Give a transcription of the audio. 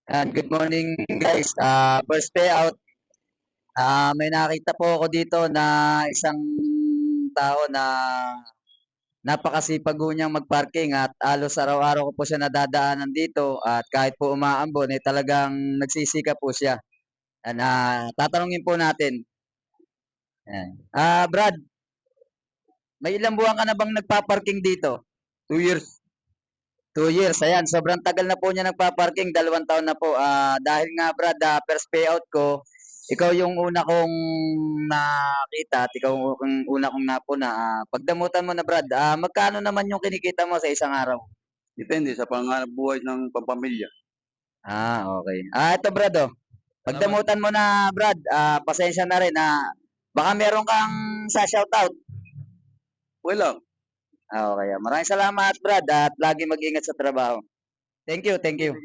And good morning guys. First payout, may nakita po ako dito na isang tao na napakasipag po niyang mag-parking at halos araw-araw ko po siya nadadaanan dito at kahit po umaambon eh talagang nagsisika po siya. Tatanungin po natin. Ayan. Brad, may ilang buwan ka na bang nagpa-parking dito? 2 years. 2 years, ayan. Sobrang tagal na po niya nagpa-parking, 2 taon na po. Dahil nga Brad, first payout ko, ikaw yung una kong nakita at ikaw yung una kong napuna. Pagdamutan mo na Brad, magkano naman yung kinikita mo sa isang araw? Depende sa panganap buhay ng pampamilya. Okay. Ito Brad, oh. Pagdamutan mo na Brad, pasensya na rin. Baka meron kang sa shoutout. Well, Okay. Maraming salamat Brad at lagi mag-ingat sa trabaho. Thank you, thank you.